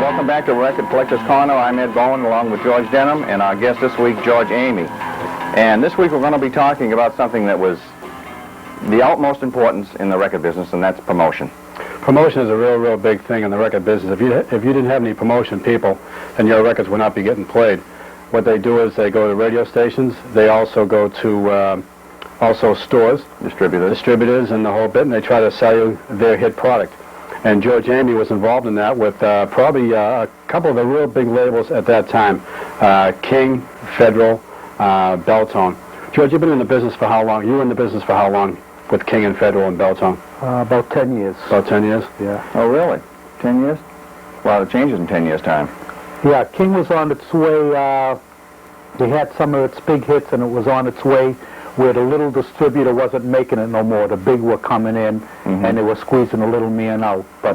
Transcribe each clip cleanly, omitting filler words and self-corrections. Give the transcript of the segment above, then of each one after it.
Welcome back to Record Collectors Corner. I'm Ed Bowen along with George Denham and our guest this week, George Amy. And this week we're going to be talking about something that was the utmost importance in the record business, and that's promotion. Promotion is a real big thing in the record business. If you didn't have any promotion people, then your records would not be getting played. What they do is they go to radio stations. They also go to also stores, distributors, and the whole bit, and they try to sell you their hit product. And George Amy was involved in that with probably a couple of the real big labels at that time, King, Federal, Beltone. George, you've been in the business for how long? You were in the business for how long with King and Federal and Beltone? About 10 years. About 10 years? Yeah. Oh, really? 10 years? A lot of changes in 10 years' time. Yeah, King was on its way. They had some of its big hits, and it was on its way where the little distributor wasn't making it no more. The big were coming in, and they were squeezing the little man out. But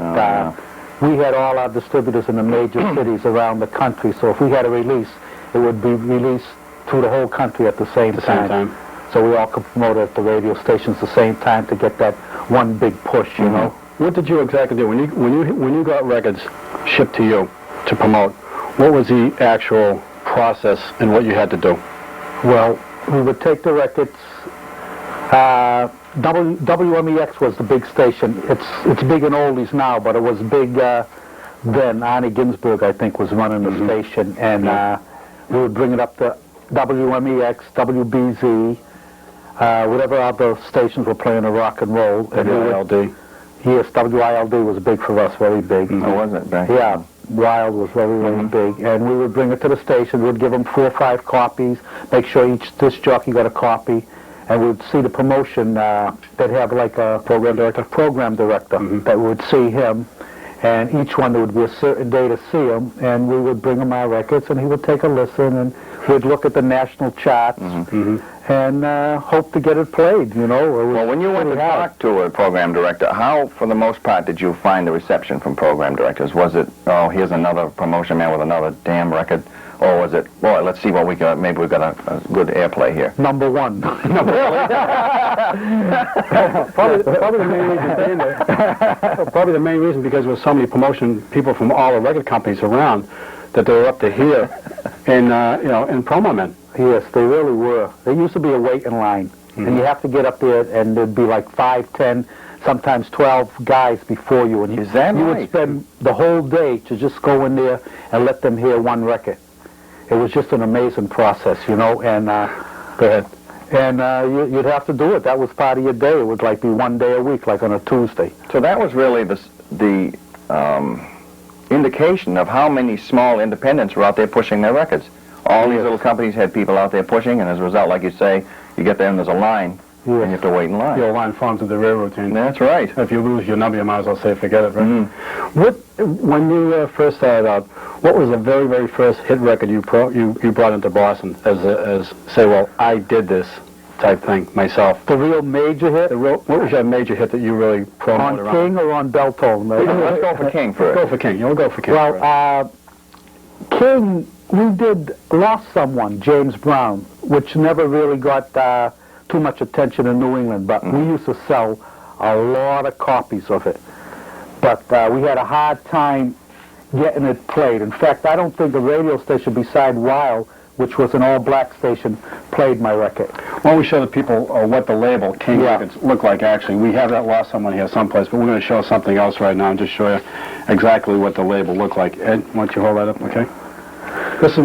we had all our distributors in the major cities around the country, so if we had a release, it would be released through the whole country at the same time. So we all could promote it at the radio stations at the same time to get that one big push, you know. What did you exactly do when you got records shipped to you to promote? What was the actual process and what you had to do? Well, we would take the records. WMEX was the big station. It's big in oldies now, but it was big then. Arnie Ginsberg, I think, was running the station, and we would bring it up to WMEX, WBZ, whatever other stations were playing the rock and roll. WILD. Yes, WILD was big for us, very big. Oh, was it? Back Yeah. Wild was very big, and we would bring it to the station. We'd give them 4 or 5 copies, make sure each disc jockey got a copy, and we'd see the promotion. They'd have like a program director that would see him, and each one there would be a certain day to see him, and we would bring him our records, and he would take a listen, and we'd look at the national charts and hope to get it played, you know. Well, when you went to talk to a program director, how, for the most part, did you find the reception from program directors? Was it, oh, here's another promotion man with another damn record? Or was it, boy, let's see what we got, maybe we've got a good airplay here? Number one. Probably the main reason being there. Probably the main reason because there was so many promotion people from all the record companies around that they were up to here in, in promo men. Yes, they really were. There used to be a waiting line, and you have to get up there, and there'd be like 5, 10, sometimes 12 guys before you. And Is that you right? would spend the whole day to just go in there and let them hear one record. It was just an amazing process, you know. And go ahead. And you'd have to do it. That was part of your day. It would like be one day a week, like on a Tuesday. So that was really the indication of how many small independents were out there pushing their records. All these little companies had people out there pushing, and as a result, like you say, you get there and there's a line, and you have to wait in line. Your line forms of the railroad team. That's right. If you lose your number, you might as well say forget it, right? When you first started out, what was the very first hit record you brought into Boston as say, well, I did this type thing myself? The real major hit? What was your major hit that you really promoted around? On King or on Beltone? Let's go for King first. Go for King. We'll go for King first. Well, King, we did Lost Someone, James Brown, which never really got too much attention in New England, but we used to sell a lot of copies of it. But we had a hard time getting it played. In fact, I don't think a radio station beside Wild, which was an all-black station, played my record. Why don't we show the people what the label King Records look like, actually. We have that Lost Someone here someplace, but we're going to show something else right now and just show you exactly what the label looked like. Ed, why don't you hold that up, okay? This is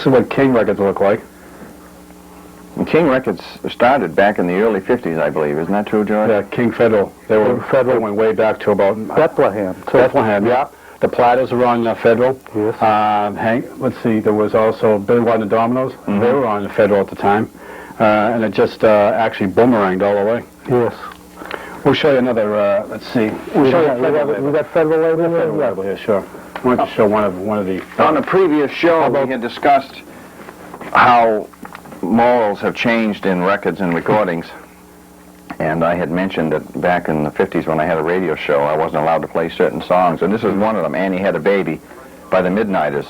what King Records look like. And King Records started back in the early 50s, I believe. Isn't that true, George? Yeah, King Federal. They went way back to about Bethlehem. Bethlehem, yeah. The Platters were on Federal. Yes. Let's see, there was also Billy White and the Dominoes. They were on Federal at the time. And it just actually boomeranged all the way. Yes. We'll show you another, let's see. We got Federal label here? Federal label here, sure. Why don't you show one of the... On the previous show, we had discussed how morals have changed in records and recordings. And I had mentioned that back in the 50s when I had a radio show, I wasn't allowed to play certain songs. And this is one of them, Annie Had a Baby, by the Midnighters.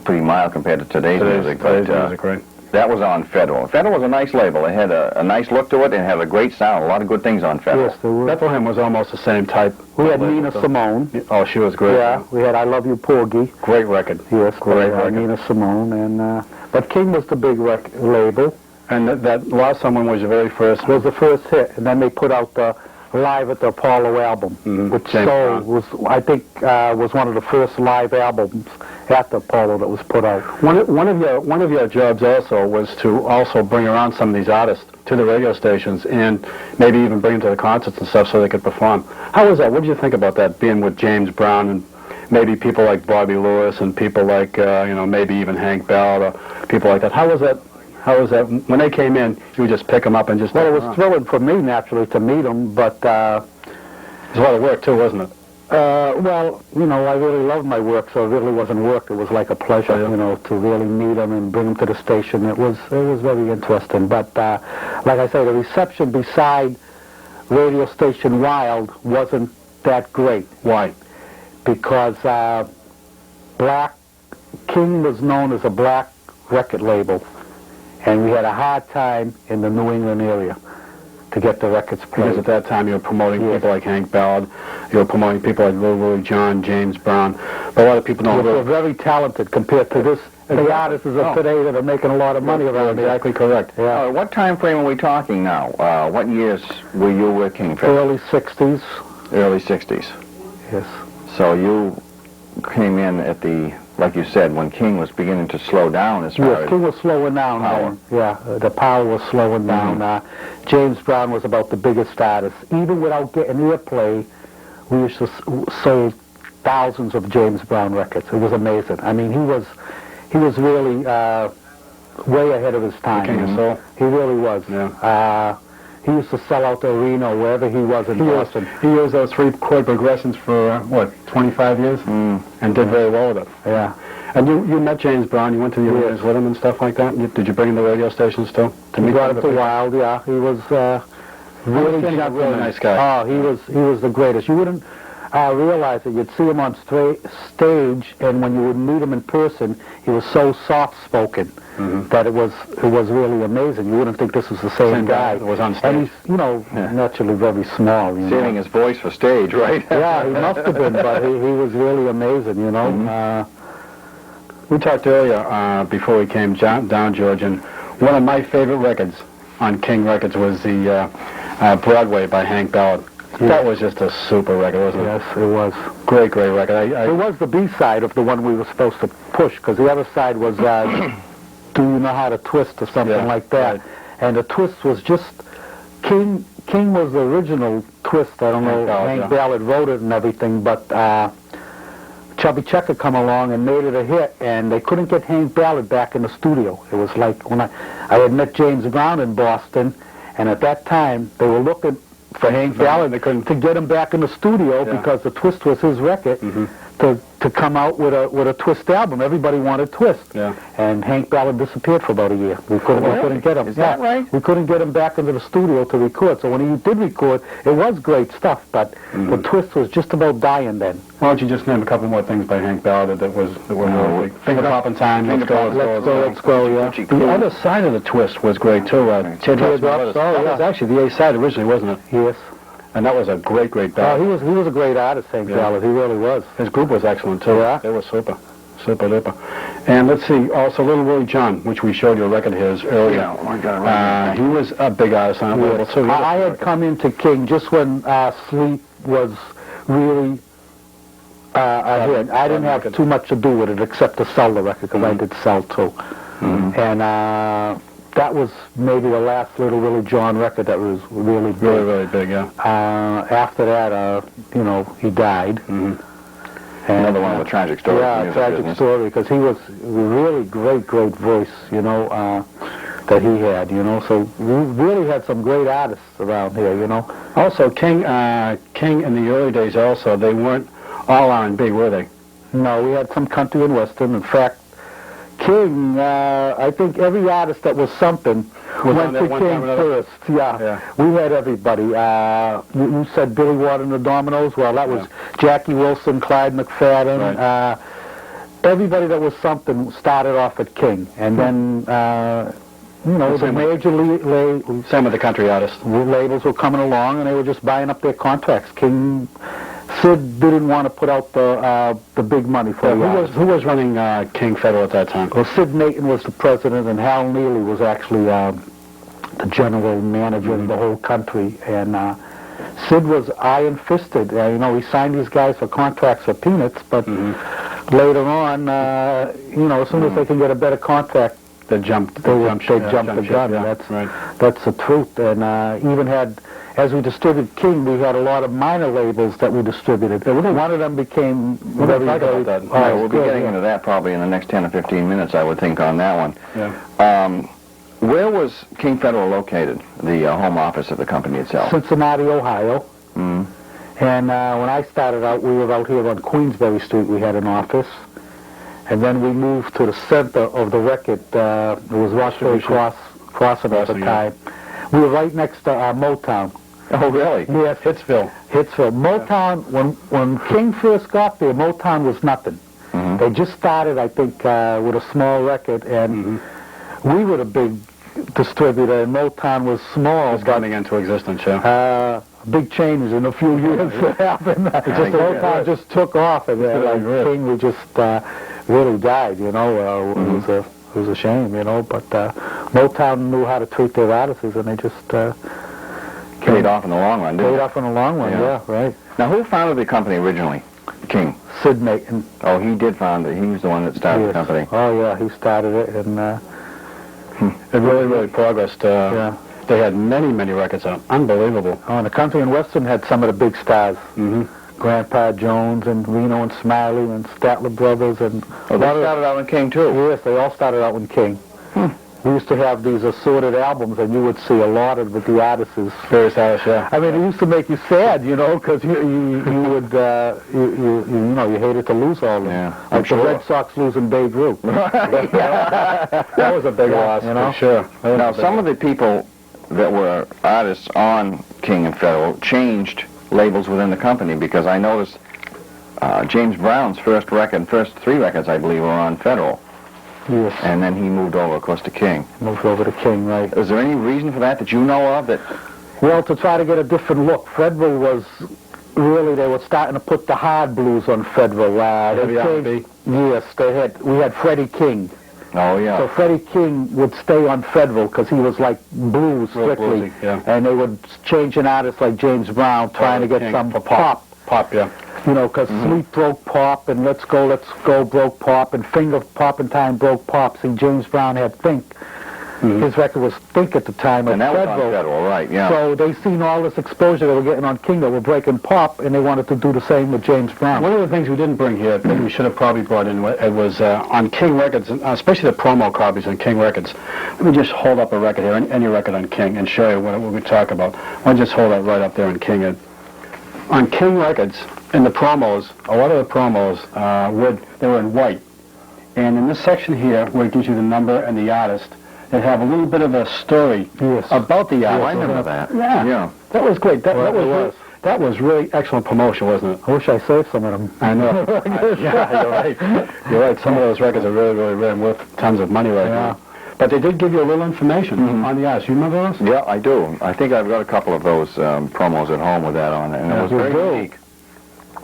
Pretty mild compared to today's music. Today's music, right. That was on Federal. Federal was a nice label. It had a nice look to it and had a great sound. A lot of good things on Federal. Yes, there were. Bethlehem was almost the same type. We had label, Nina so. Simone. Oh, she was great. Yeah, we had I Love You Porgy. Great record. Yes, Great record. Nina Simone. And but King was the big label. And that Lost Someone was your very first. Was the first hit. And then they put out the Live at the Apollo album, which James Brown. was, I think, was one of the first live albums at the Apollo that was put out. One of your jobs also was to also bring around some of these artists to the radio stations and maybe even bring them to the concerts and stuff so they could perform. How was that? What did you think about that, being with James Brown and maybe people like Bobby Lewis and people like, maybe even Hank Bell or people like that? How was that? When they came in, you would just pick them up and just... Well, it was thrilling for me, naturally, to meet them, but... it was a lot of work, too, wasn't it? Well, I really loved my work, so it really wasn't work. It was like a pleasure, to really meet them and bring them to the station. It was very interesting. But like I say, the reception beside radio station Wild wasn't that great. Why? Because King was known as a black record label, and we had a hard time in the New England area to get the records played. Because at that time you were promoting people like Hank Ballard, you were promoting people like Little Willie John, James Brown. But a lot of people don't Were very talented compared to the artists of today that are making a lot of money around here. Exactly correct. Yeah. What time frame are we talking now? What years were you with King Federal? Early 60s. Early 60s. Yes. So you came in at the, like you said, when King was beginning to slow down as far Yes, as... King was slowing down. Power. The power was slowing down. James Brown was about the biggest artist. Even without getting airplay, we used to sold thousands of James Brown records. It was amazing. I mean, he was really way ahead of his time. King of Soul. He really was. Yeah. He used to sell out the arena wherever he was in Boston. He used those 3-chord progressions for, 25 years? And did very well with it. Yeah. And you met James Brown, you went to the arenas with him and stuff like that? Did you bring him to radio stations too? He brought him to Wild, yeah. He was really nice guy. Oh, he was the greatest. You wouldn't realize it. You'd see him on stage, and when you would meet him in person, he was so soft-spoken that it was really amazing. You wouldn't think this was the same guy. That was on stage. And he's, naturally very small. Saving his voice for stage, right? Yeah, he must have been, but he was really amazing, We talked earlier, before we came down, George, and one of my favorite records on King Records was the Broadway by Hank Ballard. Yeah. That was just a super record, wasn't it? Yes, it was. Great record. It was the B-side of the one we were supposed to push, because the other side was Do You Know How to Twist or something like that. Right. And the twist was just, King was the original twist. I don't know, Hank Ballard wrote it and everything, but Chubby Checker come along and made it a hit, and they couldn't get Hank Ballard back in the studio. It was like when I had met James Brown in Boston, and at that time they were looking for Hank Ballard to get him back in the studio because the Twist was his record to come out with a Twist album. Everybody wanted Twist, and Hank Ballard disappeared for about a year. We couldn't get him. Is that right? We couldn't get him back into the studio to record. So when he did record, it was great stuff, but the Twist was just about dying then. Why don't you just name a couple more things by Hank Ballard that were really big? Finger Poppin' Time, Let's Go, yeah. The other side of the Twist was great too. Teardrops. That was actually the A side originally, wasn't it? Yes. And that was a great ballad. He was a great artist, Hank Ballard. He really was. His group was excellent too. Yeah. They were super duper. And let's see, also Little Willie John, which we showed you a record of his earlier. Yeah, I got it right. He was a big artist on that label too. I had come into King just when Sleep was really a hit. I didn't have too much to do with it except to sell the record, because I did sell too. And that was maybe the last Little Willie John record that was really big. Really big, yeah. After that, he died. And another one of the tragic stories. Yeah, tragic story, because he was really great voice, that he had, So we really had some great artists around here, Also, King in the early days also, they weren't all R&B, were they? No, we had some country and western. In fact, King, I think every artist that was something went to King first. Yeah. We had everybody. You said Billy Ward and the Dominoes. Well, that was Jackie Wilson, Clyde McFadden. Right. Everybody that was something started off at King. And then you know, the major Same with the country artists. labels were coming along, and they were just buying up their contracts. Sid didn't want to put out the big money for who was running King Federal at that time? Well, Sid Nayton was the president, and Hal Neely was actually the general manager of the whole country. And Sid was iron-fisted. You know, he signed these guys for contracts for peanuts, but later on, you know, as soon as they can get a better contract, they jump the gun. Yeah, that's the truth. And even as we distributed King, we had a lot of minor labels that we distributed. One of them became very about that. We'll be getting into that probably in the next 10 or 15 minutes, I would think, on that one. Yeah. Where was King Federal located, the home office of the company itself? Cincinnati, Ohio. And when I started out, we were out here on Queensbury Street. We had an office. And then we moved to the center of the record. It was Rochelle Crossing at the time. We were right next to Motown. Oh, really? Yes. Hitsville. Motown, when King first got there, Motown was nothing. They just started, I think, with a small record, and we were the big distributor, and Motown was small. Just coming into existence, yeah. Big changes in a few years happened. Motown just took off, and King, we just really died, you know. It was a shame, you know, but Motown knew how to treat their artists, and they just paid off in the long run, didn't it? Paid off in the long run, yeah, right. Now, who founded the company originally? King? Sid Nayton. Oh, he did found it. He was the one that started the company. Oh, yeah, he started it, and it really progressed. They had many records out. Unbelievable. Oh, and the country and western had some of the big stars. Grandpa Jones and Reno and Smiley and Statler Brothers and... Oh, they started out in King, too? Yes, they all started out in King. We used to have these assorted albums, and you would see a lot of the artists. Various artists, yeah. I mean, it used to make you sad, you know, because you would, you know, you hated to lose all of them. Yeah, like the Red Sox losing Babe Ruth. That was a big loss, you know? For sure. Now, some of the people that were artists on King and Federal changed labels within the company, because I noticed James Brown's first three records, I believe, were on Federal. Yes. And then he moved over, of course, to King. Moved over to King, right. Is there any reason for that you know of? Well, to try to get a different look. Federal was really, they were starting to put the hard blues on Federal. Yes, we had Freddie King. Oh, yeah. So Freddie King would stay on Federal because he was like blues strictly. Bluesy, yeah. And they would change an artist like James Brown trying to get some pop. Pop, yeah. You know, because Sleep broke pop, and Let's Go broke pop, and Finger Poppin' Time broke pop. See, James Brown had Think. His record was Think at the time. And that was on Federal, right, yeah. So they seen all this exposure they were getting on King that were breaking pop, and they wanted to do the same with James Brown. One of the things we didn't bring here that we should have probably brought in was on King Records, especially the promo copies on King Records. Let me just hold up a record here, any record on King, and show you what we talk about. I'll just hold that right up there on King. On King Records, in the promos, a lot of the promos, they were in white. And in this section here, where it gives you the number and the artist, they have a little bit of a story about the artist. I remember that. Yeah. That was great. That was really excellent promotion, wasn't it? I wish I saved some of them. I know. Yeah, you're right. You're right. Some of those records are really worth tons of money right now. But they did give you a little information on the artist. You remember those? Yeah, I do. I think I've got a couple of those promos at home with that on it, and it was very unique.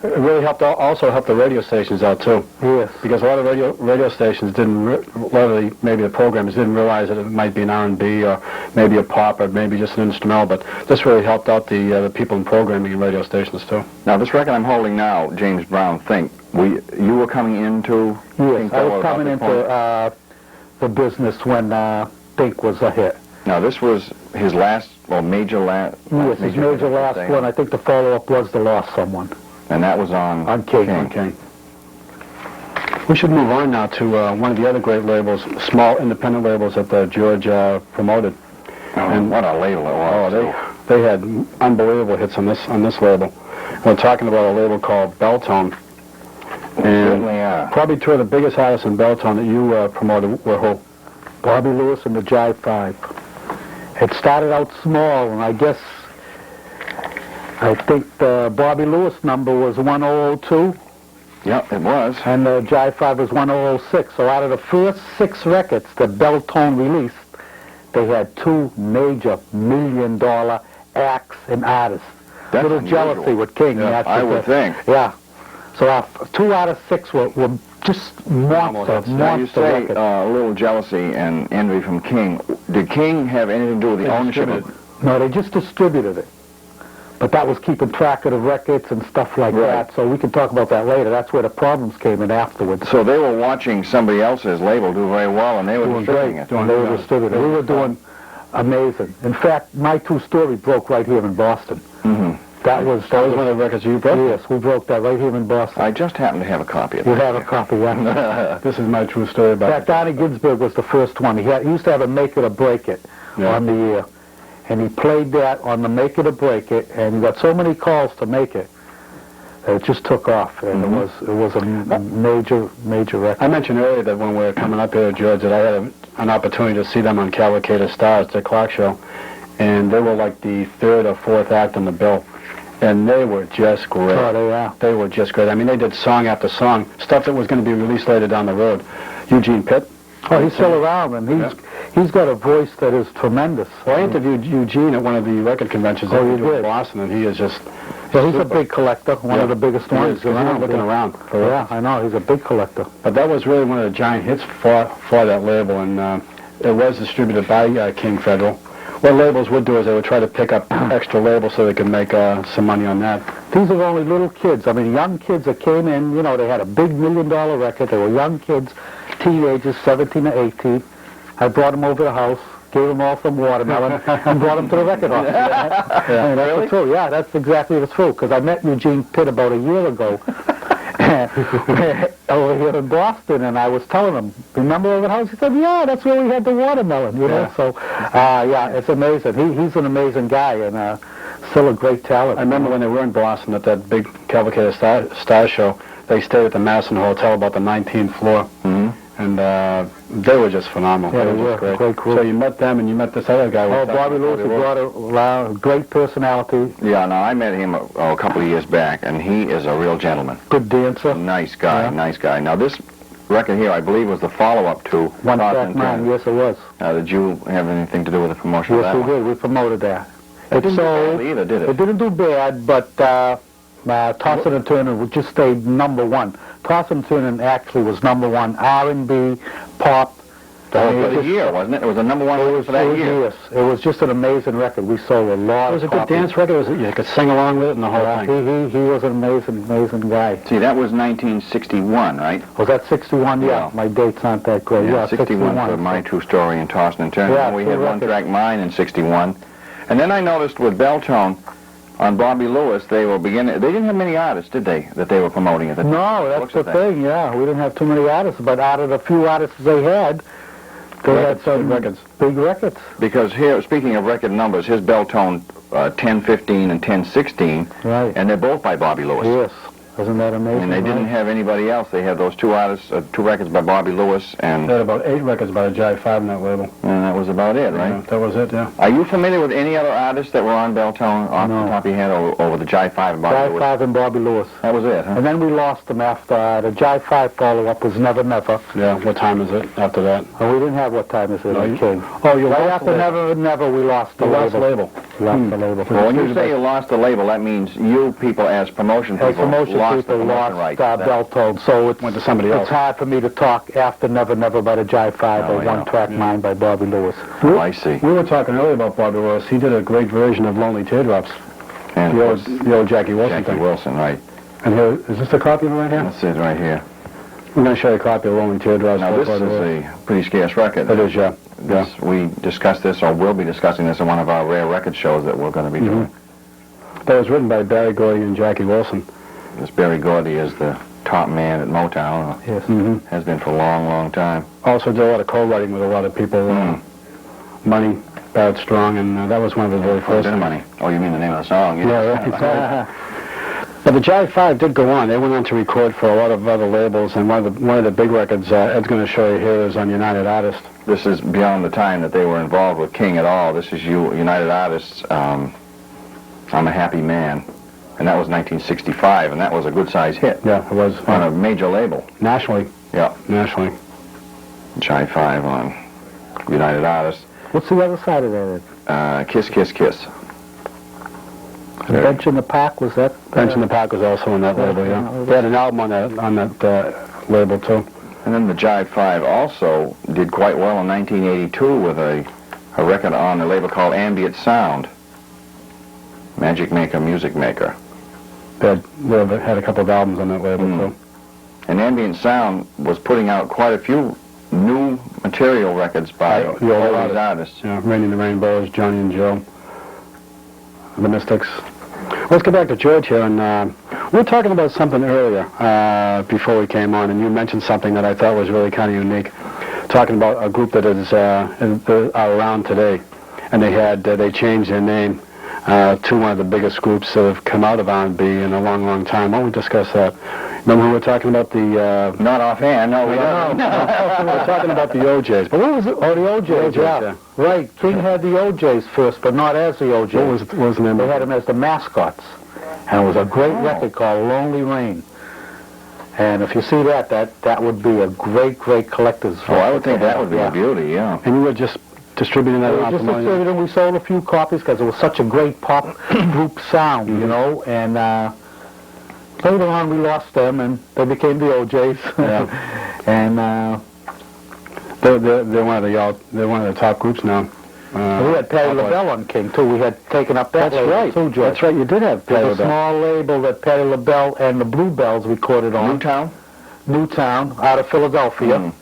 It really also helped the radio stations out too. Yes. Because a lot of radio stations maybe the programmers didn't realize that it might be an R&B or maybe a pop or maybe just an instrumental, but this really helped out the people in programming and radio stations too. Now, this record I'm holding now, James Brown, Think, you were coming into... Yes, I was coming into the business when Think was a hit. Now, this was his last, major last... Yes, his major last one. I think the follow-up was The Lost Someone. And that was on King. On King. We should move on now to one of the other great labels, small independent labels that George promoted. Oh, and what a label it was. Oh, they had unbelievable hits on this label. We're talking about a label called Belltone. And probably two of the biggest artists in Belltone that you promoted were who? Bobby Lewis and the Jive Five. It started out small, and I think the Bobby Lewis number was 1002. Yep, it was. And the Jive 5 was 1006. So out of the first 6 records that Belltone released, they had two major $1 million acts and artists. That's Little unusual. jealousy with King. Yeah, that's I what would they- think. Yeah. So our 2 out of 6 were just monster Now you say records. a little jealousy and envy from King. Did King have anything to do with the ownership of? No, they just distributed it. But that was keeping track of the records and stuff like Right. that. So we can talk about that later. That's where the problems came in afterwards. So they were watching somebody else's label do very well, and they were Doing distributing great. it. They were distributing. We were doing amazing. In fact, my True Story broke right here in Boston. Mm-hmm. That was one of the records you broke? Yes, we broke that right here in Boston. I just happen to have a copy of You that. have a copy, yeah. This is my true story In fact, about Donnie Ginsberg was the first one. He used to have a Make It or Break It Yeah. on the air. And he played that on the Make It or Break It, and he got so many calls to make it, it just took off. And it was a major record. I mentioned earlier that when we were coming up here, George, that I had an opportunity to see them on Cavalcade of Stars, the clock show, and they were like the 3rd or 4th act on the bill, and they were just great. Oh, they are. They were just great. I mean, they did song after song, stuff that was going to be released later down the road. Eugene Pitt. Oh, he's still around, and he's got a voice that is tremendous. Well, I interviewed Eugene at one of the record conventions Oh, that you we do in did? Boston, and he is just... Yeah, he's a super. big collector, one of the biggest ones. He went looking around for Yeah, records. I know, he's a big collector. But that was really one of the giant hits for that label, and it was distributed by King Federal. What labels would do is they would try to pick up extra labels so they could make some money on that. These are only little kids. I mean, young kids that came in, you know, they had a big $1 million record. They were young kids, teenagers, 17 or 18. I brought them over to the house, gave them all some watermelon, and brought them to the record office. Yeah, that's the truth. Yeah, that's exactly the truth. Because I met Eugene Pitt about a year ago over here in Boston, and I was telling him, remember over the house? He said, yeah, that's where we had the watermelon, you know. So, yeah, it's amazing. He's an amazing guy, and still a great talent. I remember when they were in Boston at that big Cavalcade of Stars show, they stayed at the Madison Hotel, about the 19th floor. Mm-hmm. And they were just phenomenal. Yeah, they were just great group. So you met them, and you met this other guy. Oh, Bobby Lewis, he brought a great personality. Yeah, no, I met him a couple of years back, and he is a real gentleman. Good dancer. Nice guy, Yeah. nice guy. Now, this record here, I believe, was the follow-up to One Toss Track and Mind, Turn. yes, it was. Did you have anything to do with the promotion of Yes, that we one? did. We promoted that. It didn't do badly either, did It it? didn't do bad, but Tossin and Turner just stayed #1. Tossin and Turner actually was #1. R&B, pop. Oh, for the year, wasn't it? It was a #1 record for that year. Yes, it was just an amazing record. We sold a lot It was a of good copies. dance record. You could sing along with it and the whole thing. He was an amazing guy. See, that was 1961, right? Was that 61? Yeah, Yeah. my dates aren't that great. Yeah, 61 for My True Story and Toss and Turn. Yeah, And we two had One records. Track Mind in 61. And then I noticed with Belltone, on Bobby Lewis, they didn't have many artists, did they, that they were promoting at the time? No, that's Looks the at that. thing, yeah. We didn't have too many artists, but out of the few artists they had some records. big records. Because here, speaking of record numbers, here's Belltone 1015 and 1016, Right. and they're both by Bobby Lewis. Yes. Isn't that amazing? And they didn't right? have anybody else. They had those two artists, two records by Bobby Lewis, They and had about 8 records by the Jive 5 on that label. that was about it, right? Yeah, that was it, yeah. Are you familiar with any other artists that were on Belltone off No. the top of your head, or with the Jive 5 and Bobby Jive Lewis? 5 and Bobby Lewis. That was it, huh? And then we lost them after the Jive 5 follow-up was Never Never. Yeah, what time is it after that? And we didn't have What Time Is It No, on you- King. Oh, you Right lost after the label. Never Never, we lost the You lost the label. label. Lost the label. Well, when you say you lost the label, that means you people, as promotion people, As promotion lost people the promotion lost rights. Belltone, so Went to somebody it's else. hard for me to talk after Never Never by the Jive 5 Oh, or yeah. One Track Mind by Bobby Lewis. Oh, I see. We were talking earlier about Bobby Lewis. He did a great version of Lonely Teardrops. And The of old, course, the old Jackie Wilson Jackie thing. Wilson, right? And here, is this a copy of it right here? That's it right here. I'm going to show you a copy of Lonely Teardrops. Now, by this Bobby is Lewis. a pretty scarce record. It is, yeah. Yeah. We discussed this, or will be discussing this in one of our rare record shows that we're going to be doing. That was written by Barry Gordy and Jackie Wilson. This Barry Gordy is the top man at Motown. Yes. Mm-hmm. Has been for a long, long time. Also did a lot of co-writing with a lot of people. Money, Barrett Strong, and that was one of his very Oh, first. bit of money. Oh, you mean the name of the song? Yeah, right. But the Jive 5 did go on. They went on to record for a lot of other labels, and one of the big records Ed's going to show you here is on United Artists. This is beyond the time that they were involved with King at all. This is United Artists, I'm a Happy Man. And that was 1965, and that was a good-sized hit Yeah, it was on a major label. nationally. Yeah, Nationally. Jive 5 on United Artists. What's the other side of that? Kiss, Kiss, Kiss. Bench in the Park, was that? Bench in the Park was also on that label, yeah. They had an album on that label, too. And then the Jive 5 also did quite well in 1982 with a record on a label called Ambient Sound. Magic Maker, Music Maker. They had a couple of albums on that label, too. And Ambient Sound was putting out quite a few new material records by all these artists. Yeah, Raining the Rainbows, Johnny and Joe, the Mystics. Let's get back to George here, and we were talking about something earlier before we came on, and you mentioned something that I thought was really kind of unique, talking about a group that is are around today, and they changed their name to one of the biggest groups that have come out of R&B in a long, long time. Why don't we discuss that? Remember we were talking about the... Not offhand, no, we don't. We were talking about the OJs. But what was it? Oh, the OJs, yeah. Right. King had the OJs first, but not as the OJs. What was the name? They had them as the mascots. And it was a great record called Lonely Rain. And if you see that would be a great, great collector's record. Oh, I would think that would be a beauty, yeah. And you were just distributing that around? Just distributing. We sold a few copies because it was such a great pop group sound, you know, and later on we lost them and they became the OJs. Yeah. And they're one of the top groups now. we had Patti LaBelle on King too. We had taken up that label too, George. That's right, you did have Patti There's a small label that Patti LaBelle and the Bluebells recorded on. Newtown, out of Philadelphia.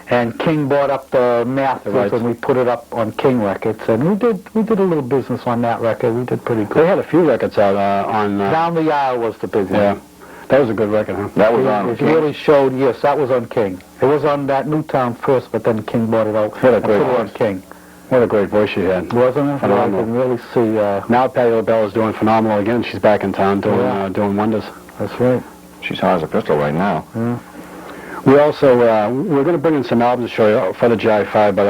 And King bought up the masters and we put it up on King Records. And we did a little business on that record. We did pretty good. They had a few records out on... Down the Aisle was the big one. Yeah. That was a good record, huh? That was on It King. really showed, yes, that was on King. It was on that Newtown first, but then King bought it out. What a great put it on voice. King. What a great voice she had. Wasn't it? Phenomenal. I can really see... Now Patti LaBelle is doing phenomenal again. She's back in town doing wonders. That's right. She's hard as a pistol right now. Yeah. We also, we're going to bring in some albums to show you for the Jive 5, but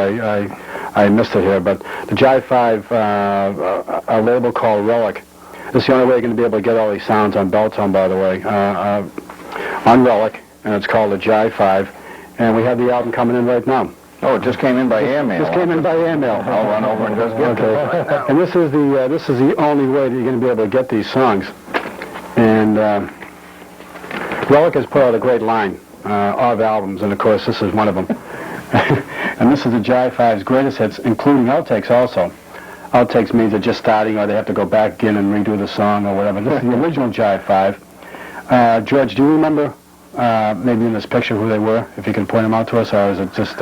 I missed it here. But the Jive 5, a label called Relic. It's the only way you're going to be able to get all these sounds on Belltone, by the way, on Relic, and it's called the Jive 5. And we have the album coming in right now. Oh, it just came in by airmail. This came in by airmail. I'll run over and just get it right now. And this is the only way that you're going to be able to get these songs. And Relic has put out a great line of albums, and of course this is one of them. And this is the Jive 5's greatest hits, including outtakes also. Outtakes means they're just starting, or they have to go back in and redo the song or whatever. This is the original Jive 5. George, do you remember maybe in this picture who they were, if you can point them out to us, or is it just...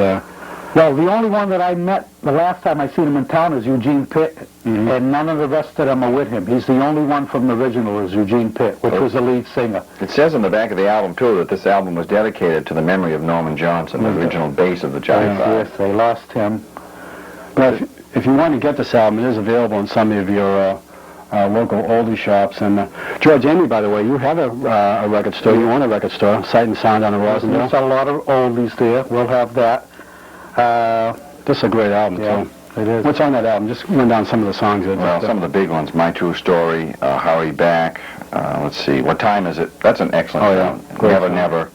Well, the only one that I met the last time I seen him in town is Eugene Pitt, and none of the rest of them are with him. He's the only one from the original is Eugene Pitt, which was the lead singer. It says on the back of the album, too, that this album was dedicated to the memory of Norman Johnson, the original bass of the Jive 5. Yes, they lost him. But if you want to get this album, it is available in some of your local oldie shops. And George, Amy, by the way, you have a record store. You own a record store, Sight and Sound on the Rosendale. There's a lot of oldies there. We'll have that. This is a great album, too. It is. What's on that album? Just run down some of the songs. Well, some of the big ones, My True Story, Hurry Back, let's see, What Time Is It? That's an excellent song. Great Never, song. Never,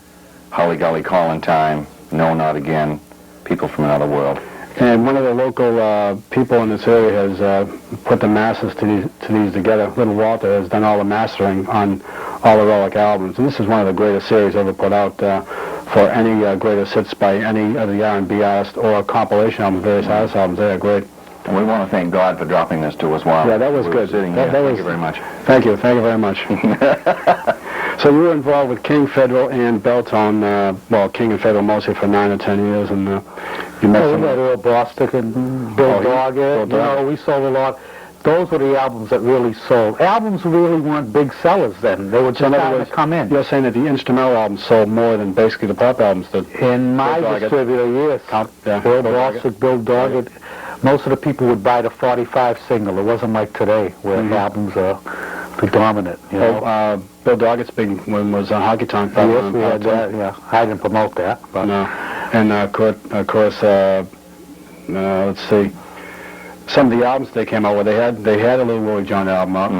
Holly Golly Calling Time, No, Not Again, People from Another World. And one of the local people in this area has put the masters to these together. Little Walter has done all the mastering on all the Relic albums. And this is one of the greatest series ever put out for any greatest hits by any of the R&B artists or compilation albums, various artist albums. They are great. And we want to thank God for dropping this to us while Yeah, that was we good. were sitting That here. was- Thank you very much. Thank you very much. So you were involved with King, Federal, and Belltone, well, King and Federal mostly for 9 or 10 years, and you met We some... had Earl Bostick and Bill Doggett. You know, we sold a lot. Those were the albums that really sold. Albums really weren't big sellers then. They were just starting to come in. You're saying that the instrumental albums sold more than basically the pop albums did? In my Bill Doggett. distributor, yes. Yeah, Earl Bill Doggett. Bostick, Bill Doggett. Most of the people would buy the 45 single. It wasn't like today where albums are predominant, you know. Bill Doggett's big one was Honky Tonk. Yes, we had that, yeah. I didn't promote that. But No. And of course, let's see, some of the albums they came out with, they had a Little Willie John album out.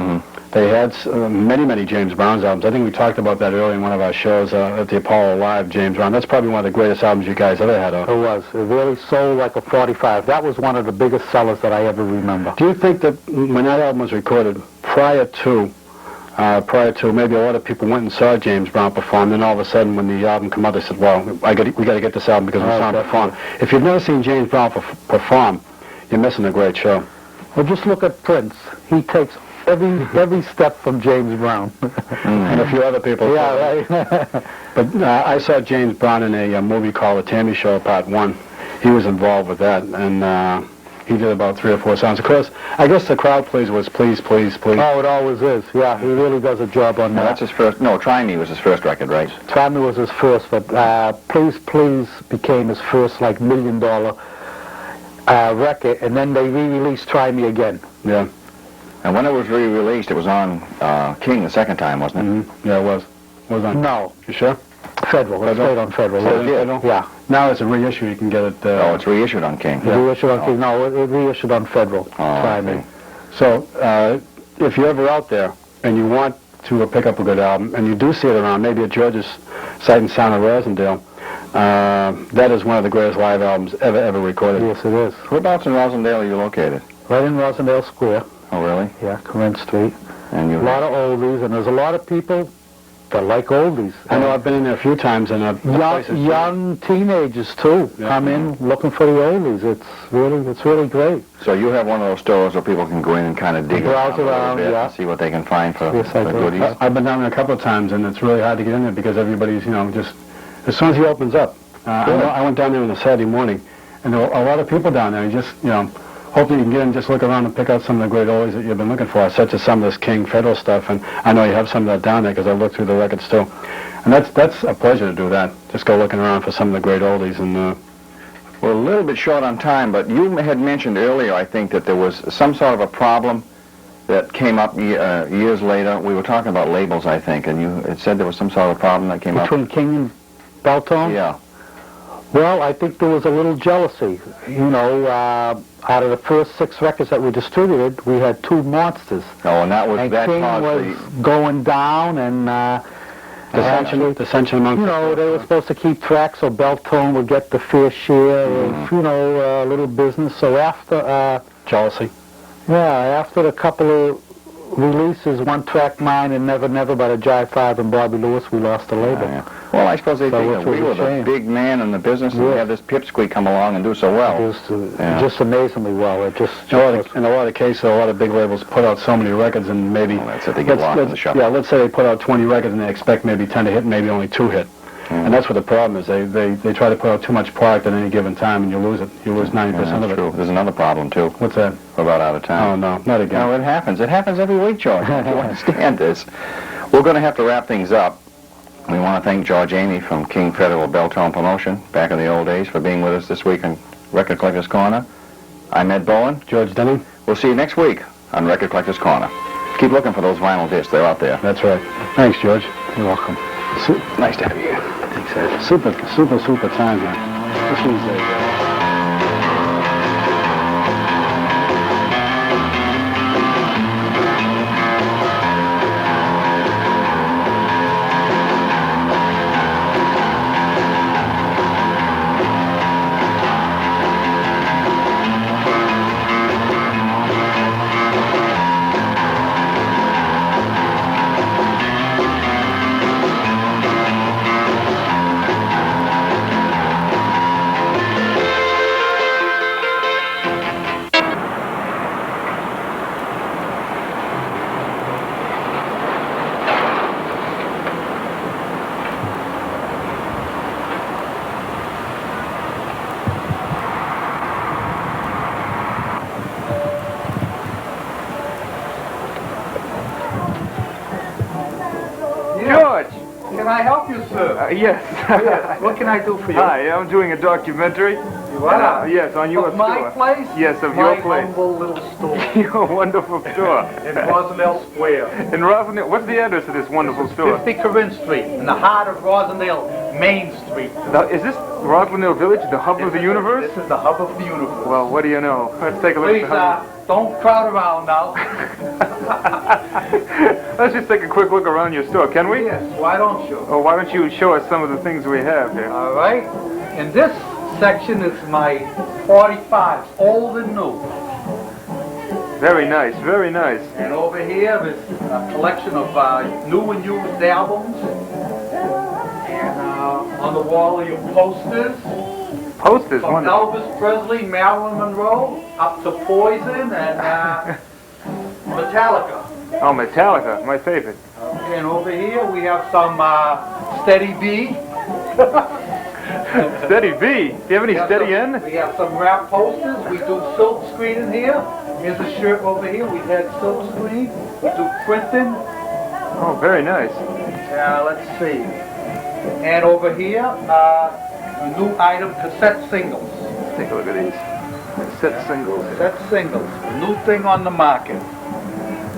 They had many James Brown's albums. I think we talked about that earlier in one of our shows at the Apollo Live, James Brown. That's probably one of the greatest albums you guys ever had. It was. It really sold like a 45. That was one of the biggest sellers that I ever remember. Do you think that when that album was recorded, prior to maybe a lot of people went and saw James Brown perform, then all of a sudden when the album came out, they said, well, we got to get this album because we saw him perform. If you've never seen James Brown perform, you're missing a great show. Well, just look at Prince. He takes every step from James Brown. And a few other people. Yeah, right. But I saw James Brown in a movie called The Tammy Show Part 1. He was involved with that, and he did about 3 or 4 songs. Of course, I guess the crowd please was Please, Please, Please. Oh, it always is. Yeah, he really does a job on that. That's his first. No, Try Me was his first record, right? Try Me was his first, but Please, Please became his first like $1 million record, and then they re-released Try Me Again. Yeah. And when it was re-released, it was on King the second time, wasn't it? Mm-hmm. Yeah, it was. Was on. No. You sure? Federal. It played on Federal. Oh, it did? Yeah. Now it's a reissue. You can get it. Oh, it's reissued on King. Yeah. Reissued on King. No, it reissued on Federal. Try Me. So, if you're ever out there and you want to pick up a good album, and you do see it around, maybe at George's Sight and Sound of Rosendale, that is one of the greatest live albums ever recorded. Yes, it is. Whereabouts in Rosendale are you located? Right in Rosendale Square. Oh, really? Yeah, Corinth Street. And a lot of oldies, and there's a lot of people that like oldies. I know I've been in there a few times, and young teenagers too come in looking for the oldies. It's really great. So you have one of those stores where people can go in and kind of dig browse around, and see what they can find for Yes, I the do. goodies. I've been down there a couple of times, and it's really hard to get in there because everybody's, just as soon as he opens up. I went down there on a Saturday morning, and there were a lot of people down there. And just, hopefully you can get in, just look around and pick out some of the great oldies that you've been looking for, such as some of this King Federal stuff. And I know you have some of that down there because I looked through the records too. And that's a pleasure to do that. Just go looking around for some of the great oldies. And we're a little bit short on time, but you had mentioned earlier, I think, that there was some sort of a problem that came up years later. We were talking about labels, I think, and you had said there was some sort of problem that came Between King and Beltone? Yeah. Well, I think there was a little jealousy. Out of the first 6 records that we distributed, we had 2 monsters. Oh, and that was and that King was going down, and dissension among they were supposed to keep track so Beltone would get the fair share of a little business. So after jealousy. Yeah, after a couple of releases, One Track Mind and Never Never by the Jive 5 and Bobby Lewis, we lost the label. Well, I suppose they think that we were the big man in the business, and we had this pipsqueak come along and do so well. Just amazingly well. It just in a lot of cases, a lot of big labels put out so many records, and maybe that's it. They get lost in the shuffle. Yeah, let's say they put out 20 records and they expect maybe 10 to hit, and maybe only 2 hit. And that's what the problem is. They try to put out too much product at any given time, and you lose it. You lose 90% of it. True. There's another problem too. What's that? We're about out of time. Oh no, not again. No, it happens. It happens every week, George. You understand this? We're going to have to wrap things up. We want to thank George Amy from King Federal Beltone Promotion, back in the old days, for being with us this week on Record Collectors Corner. I'm Ed Bowen. George Denning. We'll see you next week on Record Collectors Corner. Keep looking for those vinyl discs. They're out there. That's right. Thanks, George. You're welcome. Nice to have you here. Thanks, Ed. Super time, man. This was Can I help you, sir? Yes. What can I do for you? Hi, I'm doing a documentary. You are? Yes, on your Of store. my place? Yes, of your place. My humble little store. Your wonderful store. In Rosendale Square. In Rosendale. What's the address of this wonderful store? 50 Corinth Street, in the heart of Rosendale, Main Street. Now, is this Rosendale Village, the hub of the universe? This is the hub of the universe. Well, what do you know? Let's take a look Please, at the hub. don't crowd around now. Let's just take a quick look around your store, can we? Yes, why don't you? Oh, why don't you show us some of the things we have here? All right. And this section is my 45s, old and new. Very nice, very nice. And over here is a collection of new and used albums. And on the wall are your posters. Posters, From wonderful. Elvis Presley, Marilyn Monroe, up to Poison and Metallica. Oh, Metallica, my favorite. Okay, and over here we have some Steady B. Steady B. Do you have any Steady N? We have some rap posters. We do silk screen in here. Here's a shirt over here. We've had silk screen. We do printing. Oh, very nice. Let's see. And over here, a new item, cassette singles. Let's take a look at these. Set singles. Cassette singles. A new thing on the market.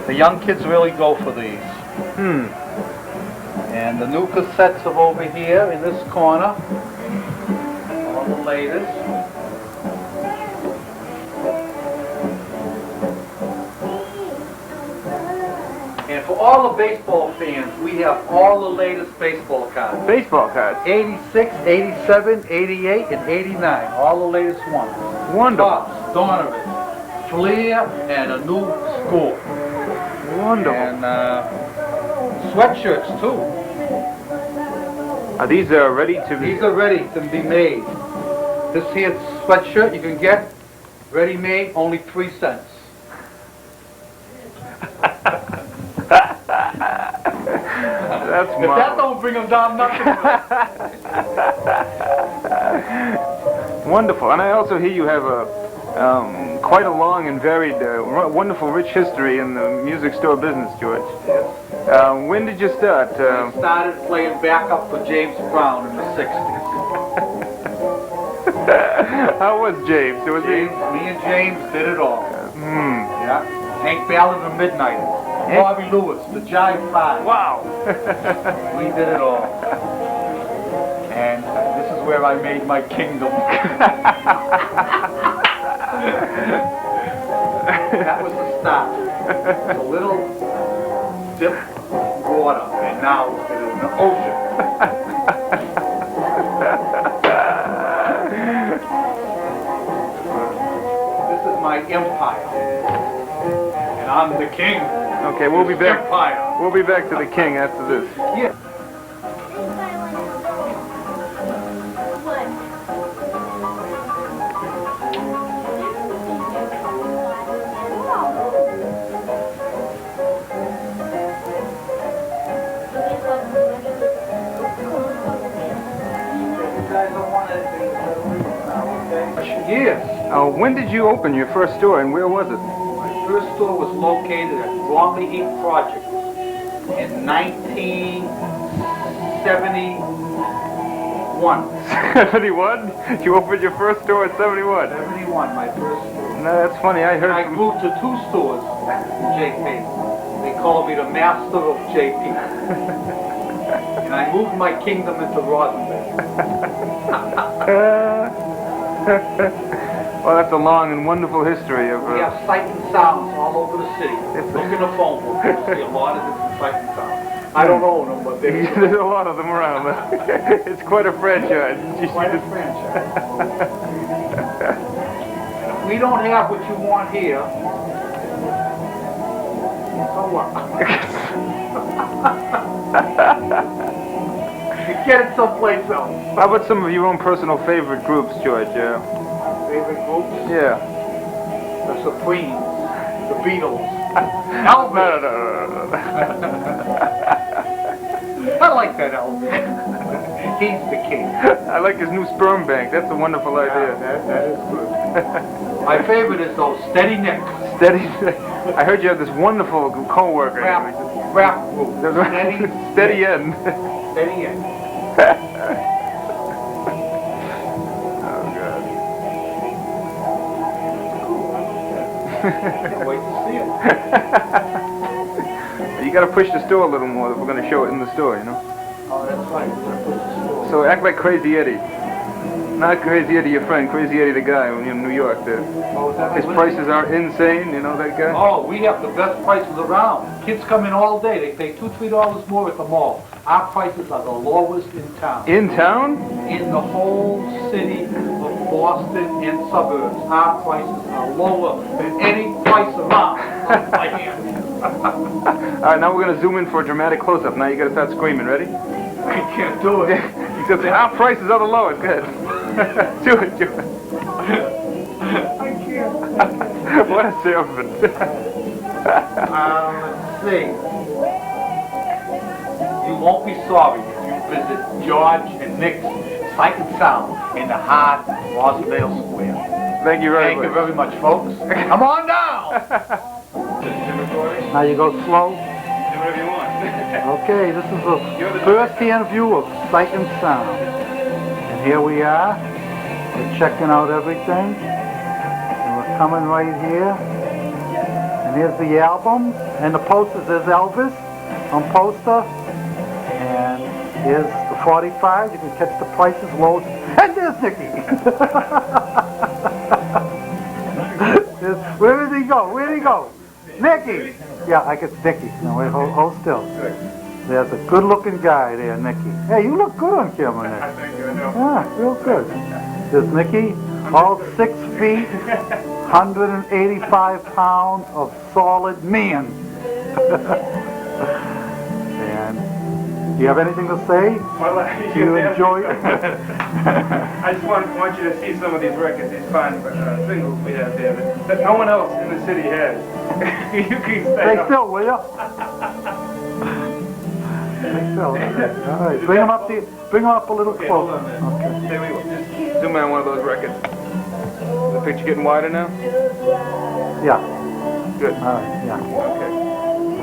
The young kids really go for these. And the new cassettes are over here in this corner. All the latest. And for all the baseball fans, we have all the latest baseball cards. Baseball cards. 86, 87, 88, and 89. All the latest ones. Wonderful. Tops, Donovan, Flair, and a new score. Wonderful. And sweatshirts too. Are these ready to be... These are ready to be made. This here sweatshirt you can get ready-made, only 3 cents. That's If that don't bring them down, nothing will. Wonderful. And I also hear you have a quite a long and varied, wonderful, rich history in the music store business, George. Yes. When did you start? I started playing backup for James Brown in the 60s. How was James? Was Me and James did it all. Yeah. Hank Ballard and the Midnighters. Bobby Lewis, the Jive Five. Wow. We did it all. And this is where I made my kingdom. That was the start. A little dip water, and now it is an ocean. This is my empire. And I'm the king. Okay, we'll be back. Empire. We'll be back to the king after this. Yeah. Yes. When did you open your first store and where was it? My first store was located at Bromley Heat Project in 1971. 71? You opened your first store at 71? 71, my first store. No, that's funny. I heard I from... moved to 2 stores in JP. They called me the master of JP. And I moved my kingdom into Rosendale. Well, that's a long and wonderful history of... We have sight and sounds all over the city. Look in the phone book, you'll see a lot of different sight and sounds. I don't own them, but they're There's a lot of them around. It's quite a franchise. quite a franchise. If we don't have what you want here, so what? You get it someplace else. How about some of your own personal favorite groups, George? Favorite groups? Yeah. The Supremes, the Beatles, No. Elvis. I like that Elvis. He's the king. I like his new sperm bank. That's a wonderful idea. That is good. My favorite is those Steady Nick. Steady. I heard you have this wonderful co-worker. Rap group. Steady. Steady N. Steady Nick. Oh, God. Can't wait to see it. You got to push the store a little more if we're going to show it in the store, you know? Oh, that's right. We're gonna put the store. So act like Crazy Eddie. Not Crazy Eddie, your friend. Crazy Eddie, the guy in New York. His prices are insane. You know that guy? Oh, we have the best prices around. Kids come in all day. They pay $2-3 more at the mall. Our prices are the lowest in town. In town? In the whole city of Boston and suburbs, our prices are lower than any price around. I All right, now we're going to zoom in for a dramatic close-up. Now you got to start screaming. Ready? can't do it. He's going to say, our prices are the lowest. Good. Do it. I can't. What a salesman. Let's see. You won't be sorry if you visit George and Nick's Sight and Sound in the heart of Rosendale Square. Thank you very Thank much. you very much, folks. Come on down. Now you go slow. Do whatever you want. Okay, this is a first-hand view of Sight and Sound. And here we are. We're checking out everything. And we're coming right here. And here's the album. And the posters. There's Elvis on poster. And here's the 45. You can catch the prices low. And there's Nicky. Where did he go? Where did he go? Nicky! Yeah, I get Nicky. No, wait, hold still. There's a good-looking guy there, Nicky. Hey, you look good on camera, Nick. Thank you, I know. Yeah, real good. There's Nicky, all 6 feet, 185 pounds of solid man. And do you have anything to say? Well, Do you enjoy it? I just want you to see some of these records, these fine singles we have there that no one else in the city has. You can stay Stay up. still, will you? Stay still. All right, bring him up a little Okay, hold closer. on, man. Okay. Stay with me. Just zoom in on one of those records. Is the picture getting wider now? Yeah. Good. All right. Yeah. Okay.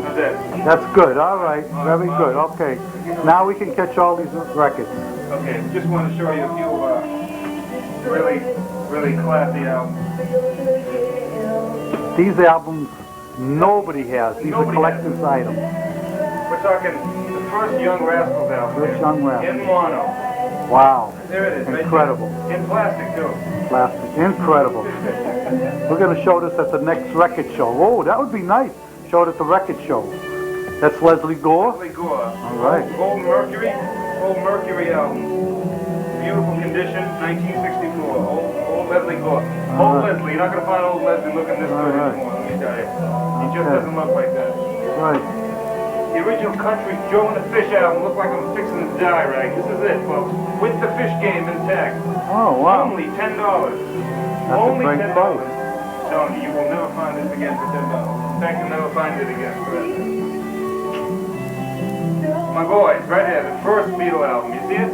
How's that? That's good. All right. Very good. Okay. Now we can catch all these records. Okay, just want to show you a few really classy albums. These albums nobody has. These Nobody are collector's items. We're talking the first Young Rascals album. First Young Rascals. In mono. Wow. There it is. right Incredible. there. In plastic, too. Plastic. Incredible. We're going to show this at the next record show. Oh, that would be nice. Show it at the record show. That's Leslie Gore. Leslie Gore. All right. Gold Mercury album. Beautiful condition, 1964. Old Leslie Gore. Old Leslie. You're not going to find old Leslie looking this good anymore, let me tell you. He just doesn't look like that. Right. The original country Joe and the Fish album looked like I'm fixing to die, right? This is it, folks. With the fish game intact. Oh, wow. Only $10. That's Only a great $10. price. Telling you, you will never find this again for $10. In fact, you'll never find it again for that. My boys, right here, the first Beatle album. You see it?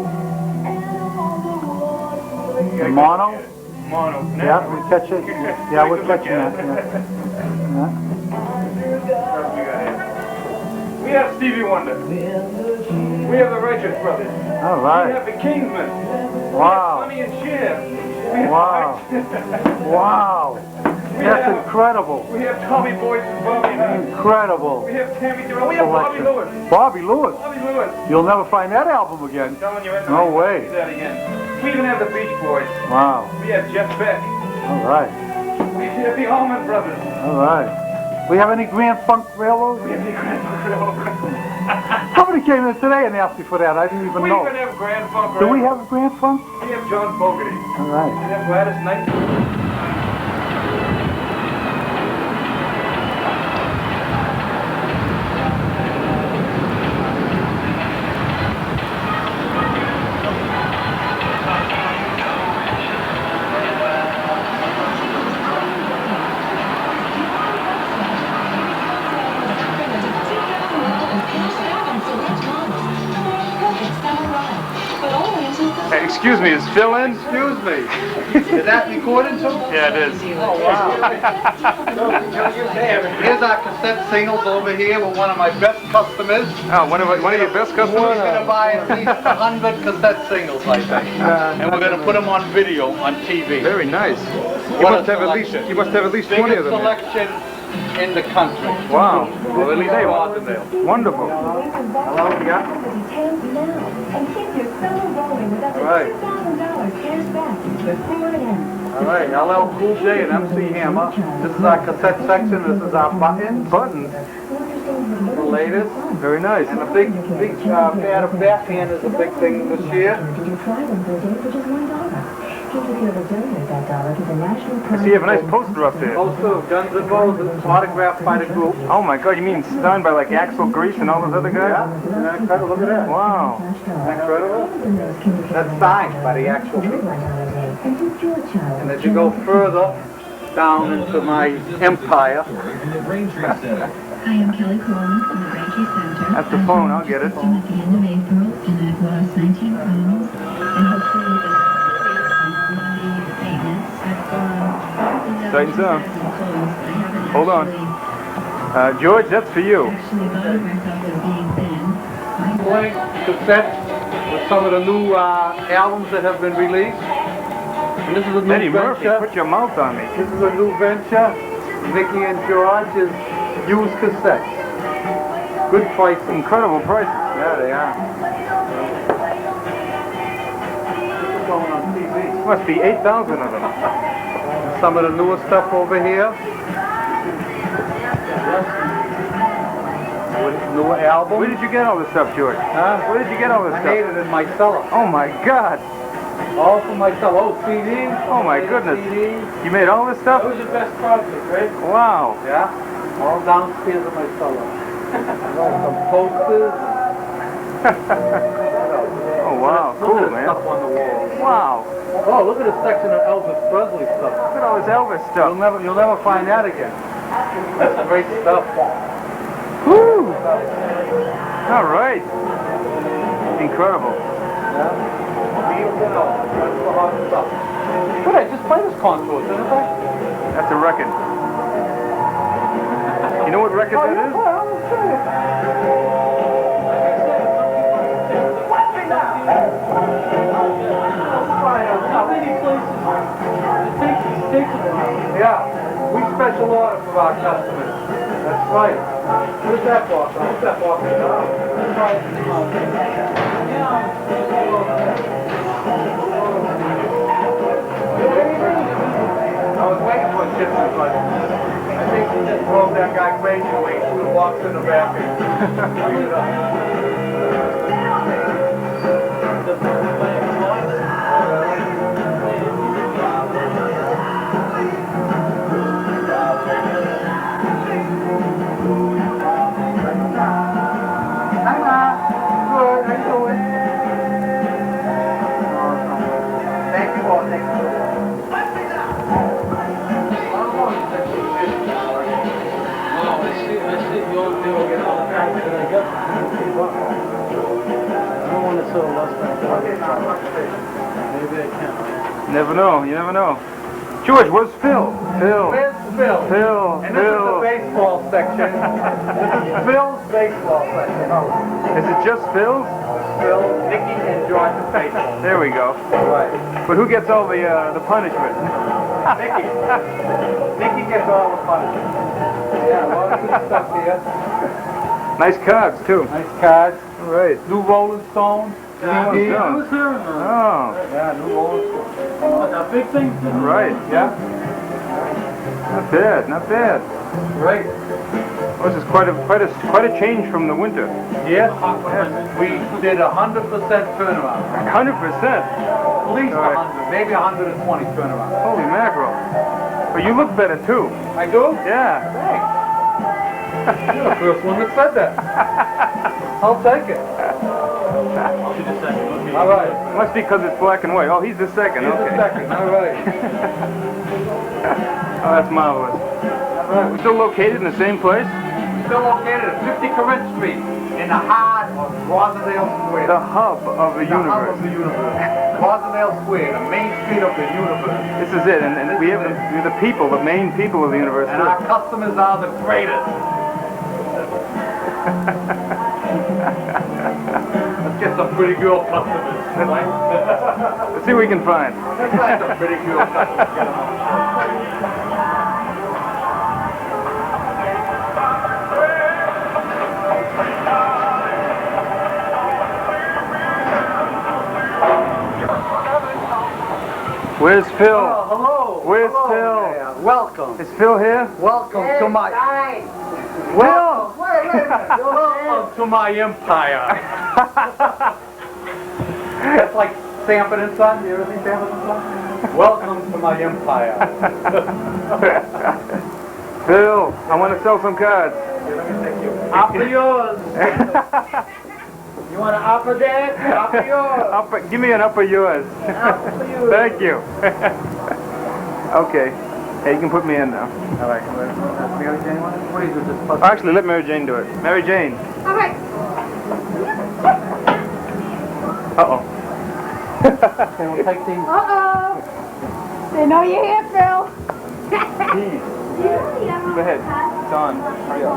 The mono? Mono. Yeah, we catch it. Yeah, we're catching that. Yeah. Yeah. We have Stevie Wonder. We have the Righteous Brothers. All We right. have the Kingsmen. Wow. Sonny and Cher. We have Wow. Wow. That's incredible. We have Tommy Boyce and Bobby Hart. Incredible. We have Tammy Terrell. We have Bobby Selection. Lewis. Bobby Lewis. Bobby Lewis. You'll never find that album again. I'm telling you, right No now, way. do that again. We even have the Beach Boys. Wow. We have Jeff Beck. All right. We have the Allman Brothers. All right. We have any Grand Funk Railroad? We have the Grand Funk Railroad. Somebody came in today and asked me for that. I didn't even We know. even have Grand Funk. Do we Railroad. have Grand Funk? We have John Fogerty. All right. We have Gladys Knight. Hey, excuse me, is Phil in? Excuse me. Is that recorded too? Yeah, it is. Oh, wow. Here's our cassette singles over here with one of my best customers. Oh, one of your best He's customers? going to buy at least 100 cassette singles, I think. And we're going to put them on video on TV. Very nice. What a selection. You must have at least 20 of Biggest them. selection in the country. Wow. Well, at least Rosendale. Wonderful. Hello, yeah. Right. All right, LL Cool J and MC Hammer. This is our cassette section. This is our buttons. Buttons. The latest. Very nice. And a big pad of backhand is a big thing this year. I see you have a nice poster up there. Poster of Guns N' Roses, autographed by the group. Oh my God, you mean signed by like Axl Grease and all those other guys? Yeah, isn't that incredible? Look at that. Wow. Incredible. That's signed by the actual people. And as you go further down into my empire, Hi, I'm Kelly Coleman from the Braintree Center. That's the phone, I'll get it. At the end of April, and I've lost 19 pounds, and hopefully with Sight and sound. Hold on. George, that's for you. blank cassette with some of the new albums that have been released. And this is a new Eddie Murphy, venture. put your mouth on me. This is a new venture. Mickey and George's used cassettes. Good prices. Incredible prices. Yeah, they are. This is going on TV. Must be 8,000 of them. Some of the newer stuff over here. With newer albums. Where did you get all this stuff, George? Huh? Where did you get all this I stuff? made it in my cellar. Oh my God. All for myself. Oh, CDs. Oh my goodness. CDs. You made all this stuff? That was your best project, right? Wow. Yeah. All downstairs in my cellar. Some posters. Oh wow. Look Cool, at the man. stuff on the wall. Wow. Oh, look at this section of Elvis Presley stuff. Look at all this Elvis stuff. You'll never find that again. That's great stuff. Woo! All right. Incredible. Good, I just played this contour, didn't I? That's a record. You know what record that is? Yeah, we special order for our customers. That's right. Where's that box? Where's that box? I was waiting for a shipment, but I think we just drove that guy crazy away. Threw the box in the back and leave it up. Hi, Ma. Good. How you doing? Thank you all. Thank you. Never know. You never know. George, where's Phil? Phil. Where's Phil? Phil. And this is the baseball section. This is Phil's baseball section. Oh, Is it just Phil's? Phil, Nicky, and George's baseball. There we go. Right. But who gets all the punishment? Nicky. Nicky gets all the punishment. Yeah, a lot of good stuff here. Nice cards too. Nice cards. All right. New Rolling Stones. Rolling Yeah, Stones. Oh, Yeah, new Rolling Stones. A big thing. right. Yeah, Not bad. Not bad. great. Well, this is quite a change from the winter. Yes, we did 100% turnaround. 100%. At least 100, maybe 120 turnaround. Holy mackerel. But you look better too. I do? Yeah. Thanks. You're the first one that said that. I'll take it. All right. Must be because it's black and white. Oh, he's the second. Here's Okay. the second. All right. Oh, that's marvelous. All right. We're still located in the same place? Still located at 50 Corinth Street in the heart of Rosendale Square. The hub of the The hub universe. of the universe. Rosendale Square, the main street of the universe. This is it, and we have we're the people, the main people of the universe. And our customers are the greatest. Let's get some pretty girl customers. Right? Let's see what we can find. Let's find some pretty girl customers. Get 'em on. Where's Phil? Oh, hello. Where's Hello Phil? there. Welcome. Is Phil here? Welcome to my... Welcome. Welcome to my empire. That's like Sanford and Son. You ever see Sanford and Son? Welcome to my empire. Phil, I want to sell some cards. Up for yours. You want an upper deck? Up for yours. Give me an upper yours. Up for you. Thank you. Okay. Hey, you can put me in now. All right. Mary Jane, what do you do? Just plus Actually, let Mary Jane do it. Mary Jane. All right. Uh-oh. Okay, we'll take these. Uh-oh. They know you're here, Phil. Please. Go ahead. It's on. Hurry up.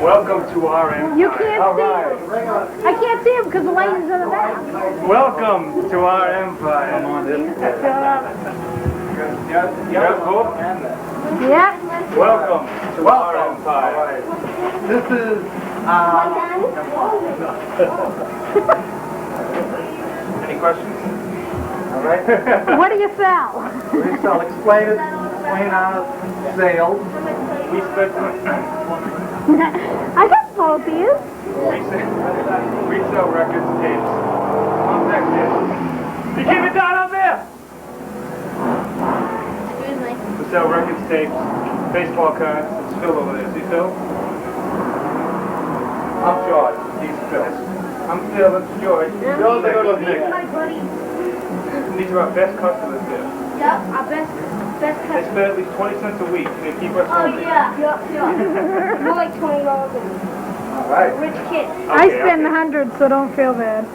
Welcome to our empire. You can't All see right. him. I can't see him because the light is in the back. Welcome to our empire. Come on, this is Yeah, cool. Yeah. Welcome to our empire. This is Any questions? all right. What do you sell? We shall explain it. Explain our sales. We spent I got both of you. we sell records, tapes, compact discs. You keep it down up there. Excuse me. We sell records, tapes, baseball cards. It's Phil over there. See Phil? I'm George. He's Phil. I'm Phil. It's George. Phil, they go to Nick. My buddy. These are our best customers here. Yep, our best They customer. spend at least 20 cents a week. They keep us Oh, hungry. yeah. Yep. More like $20 All right. rich kid. I spend $100, so don't feel bad.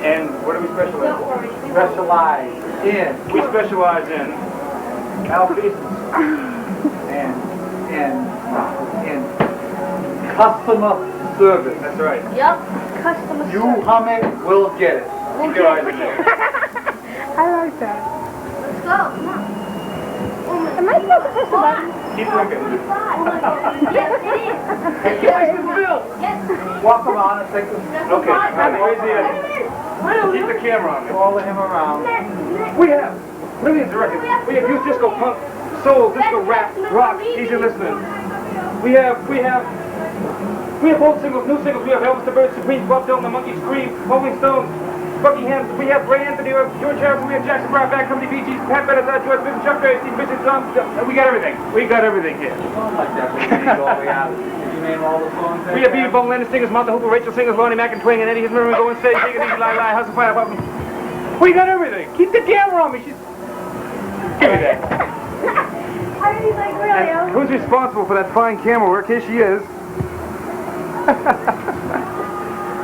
And what do we specialize Don't worry. Specialize in in? We specialize in malfeasance and in customer service. That's right. Yep. Customer You service. hum it, we'll get it. Keep your eyes on there. I like that. Let's go. Come on. Am I supposed to push the button? Keep looking. Yes, it is. Yes, Bill. Yes. Walk around and take the Okay, raise the edge. Keep the camera on me. follow him around. We have millions of records. We have youth disco, punk, soul, disco, rap, rock, easy listening. We have old singles, new singles. We have Elvis the Bird Supreme, Bob Dylan, the Monkey Scream, Rolling Stones, Buckingham. We have Ray Anthony, George Harrison. We have Jackson Brown, Bad Company, Bee Gees, Pat Betters, George Benson, Chuck Berry, Steve Bishop, John. We got everything. We got everything here. Song like that. We named all the out. Did you name all the songs? We have Beaver Bone, Lennon Singers, Martha Hooper, Rachel Singers, Lonnie Mack and Twing, and Eddie His Mirror, Go and Stay, Take It Easy, Lie, Lie, House of Fire, Button. We got everything. Keep the camera on me. She's... Give me that. I mean, like, really? And who's responsible for that fine camera work? Here she is.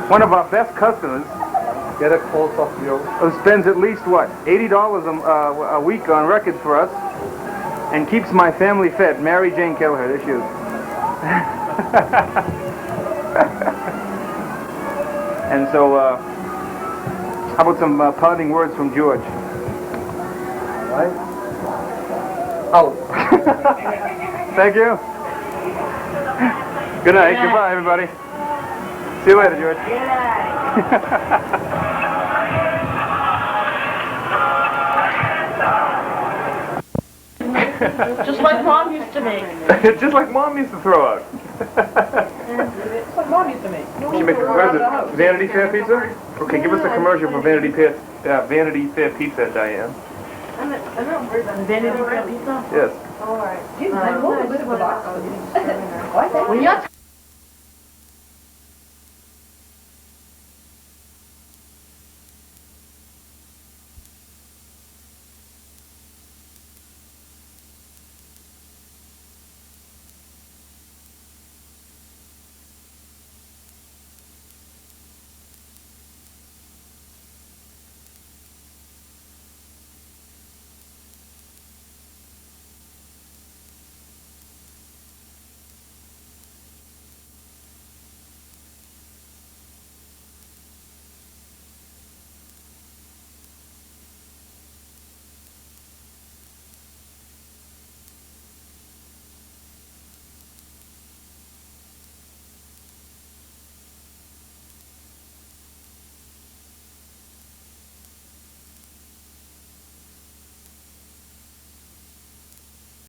One of our best customers Get a close-up view. who spends at least, what, $80 a week on records for us and keeps my family fed. Mary Jane Kelleher, there she is. And so, how about some parting words from George? Right? Oh. Thank you. Good night. Goodbye, everybody. See you later, George. Just like Mom used to make. Just like Mom used to throw out. Just like Mom used to make. She make Vanity Fair pizza? Okay, give us a commercial for Vanity Fair pizza, Diane. Vanity Fair pizza? Yes. All right. Well, you're